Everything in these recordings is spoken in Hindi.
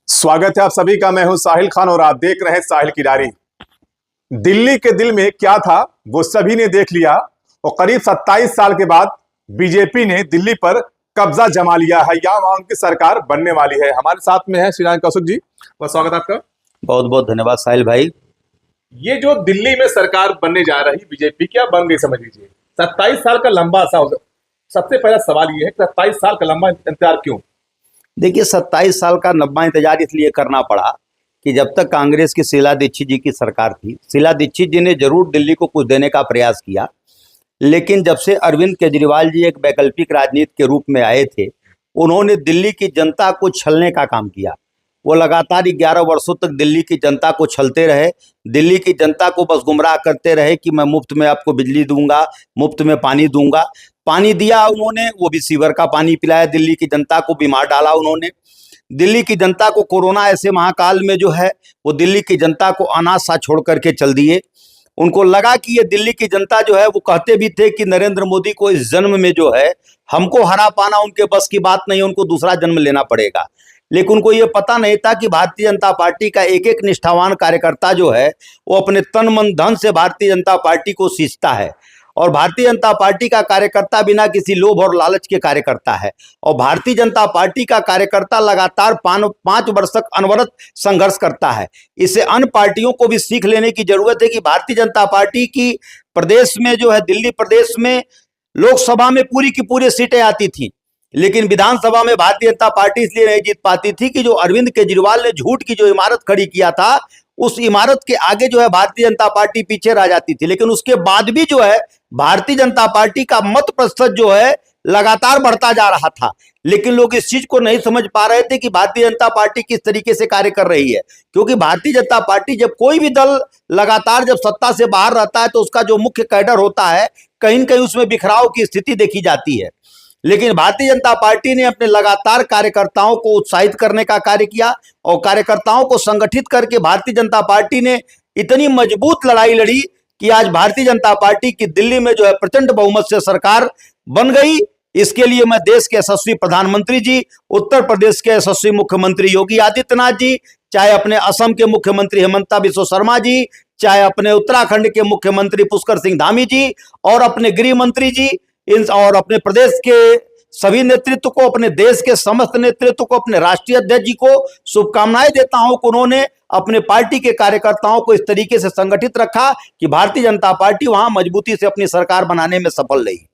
स्वागत है आप सभी का। मैं हूं साहिल खान और आप देख रहे हैं साहिल की डायरी। दिल्ली के दिल में क्या था वो सभी ने देख लिया और करीब 27 साल के बाद बीजेपी ने दिल्ली पर कब्जा जमा लिया है। या वहां उनकी सरकार बनने वाली है। हमारे साथ में है श्रीराम कौशिक जी। बहुत स्वागत आपका। बहुत बहुत धन्यवाद साहिल भाई। ये जो दिल्ली में सरकार बनने जा रही बीजेपी, क्या बन गई समझ लीजिए। 27 साल का लंबा सबसे पहला सवाल ये है कि 27 साल का लंबा इंतजार क्यों? देखिए 27 साल का लंबा इंतजार इसलिए करना पड़ा कि जब तक कांग्रेस की शीला दीक्षित जी की सरकार थी, शीला दीक्षित जी ने जरूर दिल्ली को कुछ देने का प्रयास किया, लेकिन जब से अरविंद केजरीवाल जी एक वैकल्पिक राजनीति के रूप में आए थे, उन्होंने दिल्ली की जनता को छलने का काम किया। वो लगातार 11 वर्षों तक दिल्ली की जनता को छलते रहे, दिल्ली की जनता को बस गुमराह करते रहे कि मैं मुफ्त में आपको बिजली दूंगा, मुफ्त में पानी दूंगा। पानी दिया उन्होंने, वो भी सीवर का पानी पिलाया, दिल्ली की जनता को बीमार डाला उन्होंने। दिल्ली की जनता को कोरोना ऐसे महाकाल में जो है वो दिल्ली की जनता को अनाथ सा छोड़ करके चल दिए। उनको लगा कि ये दिल्ली की जनता जो है, वो कहते भी थे कि नरेंद्र मोदी को इस जन्म में जो है हमको हरा पाना उनके बस की बात नहीं है, उनको दूसरा जन्म लेना पड़ेगा। लेकिन उनको ये पता नहीं था कि भारतीय जनता पार्टी का एक एक निष्ठावान कार्यकर्ता जो है वो अपने तन मन धन से भारतीय जनता पार्टी को सींचता है। और भारतीय जनता पार्टी का कार्यकर्ता बिना किसी लोभ और लालच के कार्यकर्ता है। और भारतीय जनता पार्टी का कार्यकर्ता लगातार 5 वर्ष तक अनवरत संघर्ष करता है। इससे अन्य पार्टियों को भी सीख लेने की जरूरत है कि भारतीय जनता पार्टी की प्रदेश में जो है, दिल्ली प्रदेश में लोकसभा में पूरी की पूरी सीटें आती थी, लेकिन विधानसभा में भारतीय जनता पार्टी इसलिए नहीं जीत पाती थी कि जो अरविंद केजरीवाल ने झूठ की जो इमारत खड़ी किया था, उस इमारत के आगे जो है भारतीय जनता पार्टी पीछे रह जाती थी। लेकिन उसके बाद भी जो है भारतीय जनता पार्टी का मत प्रतिशत जो है लगातार बढ़ता जा रहा था। लेकिन लोग इस चीज को नहीं समझ पा रहे थे कि भारतीय जनता पार्टी किस तरीके से कार्य कर रही है, क्योंकि भारतीय जनता पार्टी, जब कोई भी दल लगातार जब सत्ता से बाहर रहता है तो उसका जो मुख्य कैडर होता है, कहीं न कहीं उसमें बिखराव की स्थिति देखी जाती है। लेकिन भारतीय जनता पार्टी ने अपने लगातार कार्यकर्ताओं को उत्साहित करने का कार्य किया और कार्यकर्ताओं को संगठित करके भारतीय जनता पार्टी ने इतनी मजबूत लड़ाई लड़ी कि आज भारतीय जनता पार्टी की दिल्ली में जो है प्रचंड बहुमत से सरकार बन गई। इसके लिए मैं देश के यशस्वी प्रधानमंत्री जी, उत्तर प्रदेश के यशस्वी मुख्यमंत्री योगी आदित्यनाथ जी, चाहे अपने असम के मुख्यमंत्री हेमंता बिस्वा शर्मा जी, चाहे अपने उत्तराखंड के मुख्यमंत्री पुष्कर सिंह धामी जी और अपने गृह मंत्री जी, और अपने प्रदेश के सभी नेतृत्व को, अपने देश के समस्त नेतृत्व को, अपने राष्ट्रीय अध्यक्ष जी को शुभकामनाएं देता हूं कि उन्होंने अपने पार्टी के कार्यकर्ताओं को इस तरीके से संगठित रखा कि भारतीय जनता पार्टी वहां मजबूती से अपनी सरकार बनाने में सफल रही।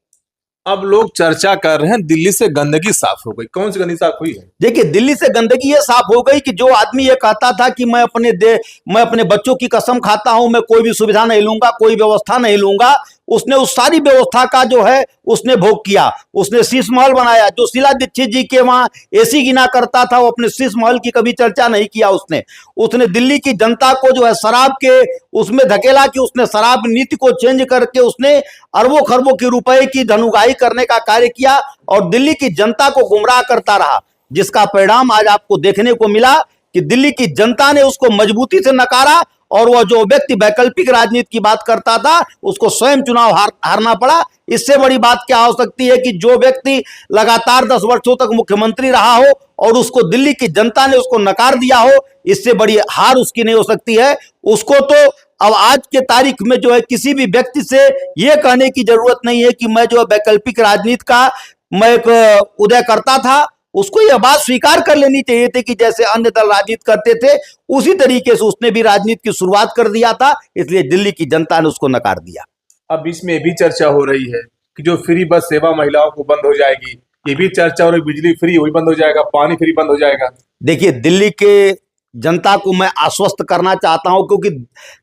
अब लोग चर्चा कर रहे हैं दिल्ली से गंदगी साफ हो गई। कौन सी गंदगी साफ हुई है? देखिए, दिल्ली से गंदगी ये साफ हो गई कि जो आदमी ये कहता था कि मैं अपने बच्चों की कसम खाता हूं, मैं कोई भी सुविधा नहीं लूंगा, कोई व्यवस्था नहीं लूंगा, उसने उस सारी व्यवस्था का जो है उसने भोग किया। उसने शीश महल बनाया। जो शीला दीक्षित जी के वहां एसी गिना करता था, वो अपने शीश महल की कभी चर्चा नहीं किया। उसने दिल्ली की जनता को जो है शराब के उसमें धकेला कि उसने शराब नीति को चेंज करके उसने अरबों खरबों के रुपए की धनुगाही करने का कार्य किया और दिल्ली की जनता को गुमराह करता रहा, जिसका परिणाम आज आपको देखने को मिला कि दिल्ली की जनता ने उसको मजबूती से नकारा और वह जो व्यक्ति वैकल्पिक राजनीति की बात करता था उसको स्वयं चुनाव हारना पड़ा। इससे बड़ी बात क्या हो सकती है कि जो व्यक्ति लगातार 10 वर्षों तक मुख्यमंत्री रहा हो और उसको दिल्ली की जनता ने उसको नकार दिया हो, इससे बड़ी हार उसकी नहीं हो सकती है। उसको तो अब आज के तारीख में जो है किसी भी व्यक्ति से यह कहने की जरूरत नहीं है कि मैं जो वैकल्पिक राजनीति का मैं एक उदय करता था। उसको यह बात स्वीकार कर लेनी चाहिए थी कि जैसे अन्य दल राजनीति करते थे उसी तरीके से उसने भी राजनीति की शुरुआत कर दिया था, इसलिए दिल्ली की जनता ने उसको नकार दिया। अब इसमें भी चर्चा हो रही है कि जो फ्री बस सेवा महिलाओं को बंद हो जाएगी, ये भी चर्चा हो रही, बिजली फ्री वही बंद हो जाएगा, पानी फ्री बंद हो जाएगा। देखिए, दिल्ली के जनता को मैं आश्वस्त करना चाहता हूं, क्योंकि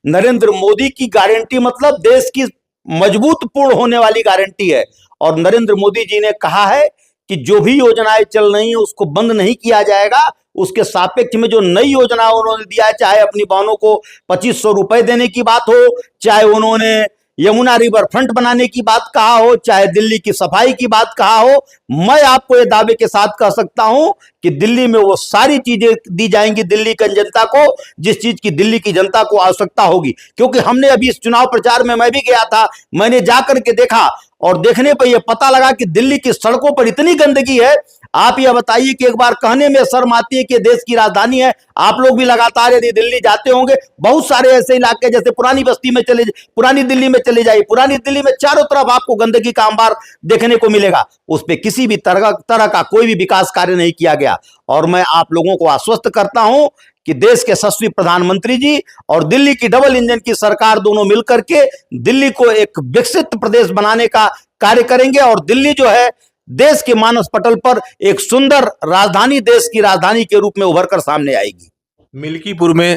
नरेंद्र मोदी की गारंटी मतलब देश की मजबूत पूर्ण होने वाली गारंटी है। और नरेंद्र मोदी जी ने कहा है कि जो भी योजनाएं चल रही हैं उसको बंद नहीं किया जाएगा। उसके सापेक्ष में जो नई योजना उन्होंने दिया है, चाहे अपनी बहनों को 2500 रुपए देने की बात हो, चाहे उन्होंने यमुना रिवर फ्रंट बनाने की बात कहा हो, चाहे दिल्ली की सफाई की बात कहा हो, मैं आपको ये दावे के साथ कह सकता हूं कि दिल्ली में वो सारी चीजें दी जाएंगी दिल्ली की जनता को, जिस चीज की दिल्ली की जनता को आवश्यकता होगी। क्योंकि हमने अभी इस चुनाव प्रचार में मैं भी गया था, मैंने जाकर के देखा और देखने पर यह पता लगा कि दिल्ली की सड़कों पर इतनी गंदगी है। आप यह बताइए कि एक बार कहने में शर्म आती है कि देश की राजधानी है। आप लोग भी लगातार यदि दिल्ली जाते होंगे, बहुत सारे ऐसे इलाके जैसे पुरानी बस्ती में चले, पुरानी दिल्ली में चले जाइए, पुरानी दिल्ली में चारों तरफ आपको गंदगी का अंबार देखने को मिलेगा। उस पर किसी भी तरह का कोई भी विकास कार्य नहीं किया गया। और मैं आप लोगों को आश्वस्त करता हूं कि देश के यशस्वी प्रधानमंत्री जी और दिल्ली की डबल इंजन की सरकार दोनों मिलकर के दिल्ली को एक विकसित प्रदेश बनाने का कार्य करेंगे और दिल्ली जो है देश के मानस पटल पर एक सुंदर राजधानी, देश की राजधानी के रूप में उभर कर सामने आएगी। मिल्कीपुर में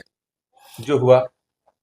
जो हुआ,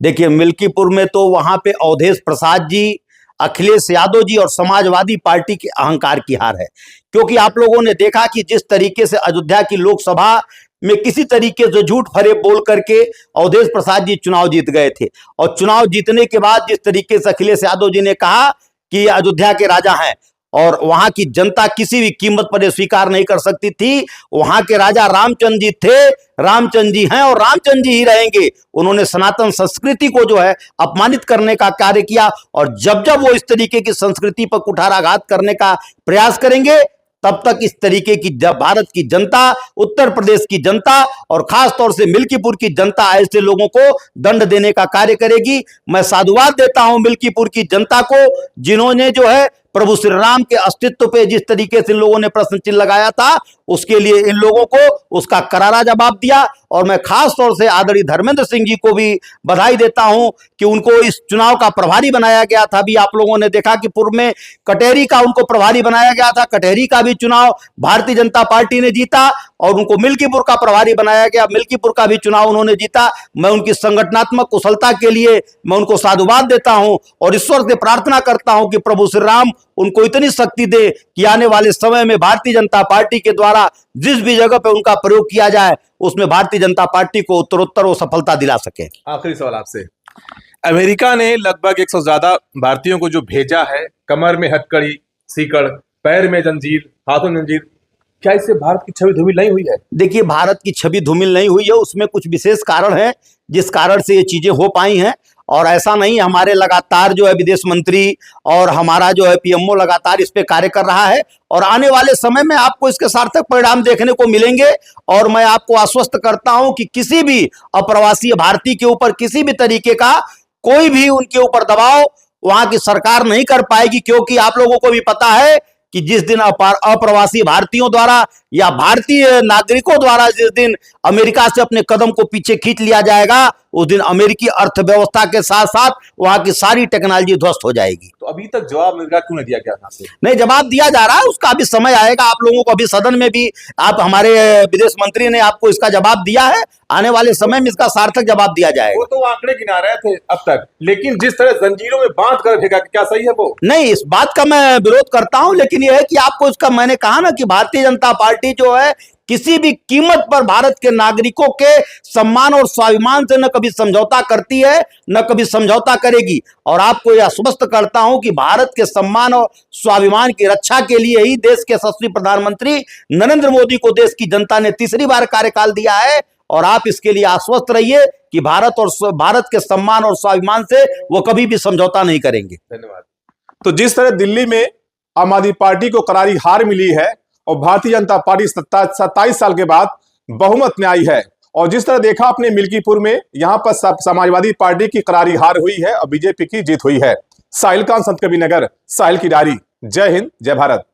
देखिए मिल्कीपुर में तो वहां पे अवधेश प्रसाद जी, अखिलेश यादव जी और समाजवादी पार्टी के अहंकार की हार है। क्योंकि आप लोगों ने देखा कि जिस तरीके से अयोध्या की लोकसभा में किसी तरीके से झूठ फरेब बोल करके अवधेश प्रसाद जी चुनाव जीत गए थे, और चुनाव जीतने के बाद जिस तरीके से अखिलेश यादव जी ने कहा कि अयोध्या के राजा हैं और वहां की जनता किसी भी कीमत पर यह स्वीकार नहीं कर सकती थी, वहां के राजा रामचंद्र जी थे, रामचंद्र जी हैं और रामचंद्र जी ही रहेंगे। उन्होंने सनातन संस्कृति को जो है अपमानित करने का कार्य किया, और जब जब वो इस तरीके की संस्कृति पर कुठाराघात करने का प्रयास करेंगे, तब तक इस तरीके की भारत की जनता, उत्तर प्रदेश की जनता और खास तौर से मिल्कीपुर की जनता ऐसे लोगों को दंड देने का कार्य करेगी। मैं साधुवाद देता हूं मिल्कीपुर की जनता को, जिन्होंने जो है प्रभु श्री राम के अस्तित्व पे जिस तरीके से इन लोगों ने प्रश्न चिन्ह लगाया था, उसके लिए इन लोगों को उसका करारा जवाब दिया। और मैं खास तौर से आदरणीय धर्मेंद्र सिंह जी को भी बधाई देता हूं कि उनको इस चुनाव का प्रभारी बनाया गया था। अभी आप लोगों ने देखा कि पूर्व में कटेरी का उनको प्रभारी बनाया गया था, कटेरी का भी चुनाव भारतीय जनता पार्टी ने जीता, और उनको मिल्कीपुर का प्रभारी बनाया गया, मिल्कीपुर का भी चुनाव उन्होंने जीता। मैं उनकी संगठनात्मक कुशलता के लिए मैं उनको साधुवाद देता हूं और ईश्वर से प्रार्थना करता हूं कि प्रभु श्री राम उनको इतनी शक्ति दे कि आने वाले समय में भारतीय जनता पार्टी के द्वारा जिस भी जगह पे उनका प्रयोग किया जाए, उसमें भारतीय जनता पार्टी को उत्तरोत्तर वो सफलता दिला सके। आखिरी सवाल आपसे, अमेरिका ने लगभग 100 ज्यादा भारतीयों को जो भेजा है, कमर में हथकड़ी, सीकड़, पैर में जंजीर, हाथों में जंजीर, क्या इससे भारत की छवि धूमिल नहीं हुई है? देखिए भारत की छवि धूमिल नहीं हुई है, उसमें कुछ विशेष कारण है जिस कारण से ये चीजें हो पाई हैं। और ऐसा नहीं, हमारे लगातार जो है विदेश मंत्री और हमारा जो है पीएमओ लगातार इस पे कार्य कर रहा है, और आने वाले समय में आपको इसके सार्थक परिणाम देखने को मिलेंगे। और मैं आपको आश्वस्त करता हूं कि किसी भी अप्रवासी भारतीय के ऊपर किसी भी तरीके का कोई भी उनके ऊपर दबाव वहां की सरकार नहीं कर पाएगी, क्योंकि आप लोगों को भी पता है कि जिस दिन अप्रवासी भारतीयों द्वारा या भारतीय नागरिकों द्वारा जिस दिन अमेरिका से अपने कदम को पीछे खींच लिया जाएगा, उस दिन अमेरिकी अर्थव्यवस्था के साथ साथ वहां की सारी टेक्नोलॉजी ध्वस्त हो जाएगी। तो अभी तक जवाब अमेरिका क्यों नहीं दिया गया आपसे? नहीं, जवाब दिया जा रहा है, उसका अभी समय आएगा। आप लोगों को अभी सदन में भी आप हमारे विदेश मंत्री ने आपको इसका जवाब दिया है, आने वाले समय में इसका सार्थक जवाब दिया जाएगा। वो तो आंकड़े गिना रहे थे अब तक, लेकिन जिस तरह जंजीरों में बांध कर भेजा, क्या सही है वो? नहीं, इस बात का मैं विरोध करता हूं, लेकिन यह है कि आपको इसका, मैंने कहा ना कि भारतीय जनता पार्टी जो है किसी भी कीमत पर भारत के नागरिकों के सम्मान और स्वाभिमान से न कभी समझौता करती है, न कभी समझौता करेगी। और आपको यह आश्वस्त करता हूं कि भारत के सम्मान और स्वाभिमान की रक्षा के लिए ही देश के यशस्वी प्रधानमंत्री नरेंद्र मोदी को देश की जनता ने तीसरी बार कार्यकाल दिया है। और आप इसके लिए आश्वस्त रहिए कि भारत के सम्मान और स्वाभिमान से वो कभी भी समझौता नहीं करेंगे। धन्यवाद। तो जिस तरह दिल्ली में आम आदमी पार्टी को करारी हार मिली है और भारतीय जनता पार्टी 27 साल के बाद बहुमत में आई है, और जिस तरह देखा अपने मिल्कीपुर में, यहां पर समाजवादी पार्टी की करारी हार हुई है और बीजेपी की जीत हुई है। साहिल खान, संत कबीर नगर, साहिल की डायरी। जय हिंद, जय भारत।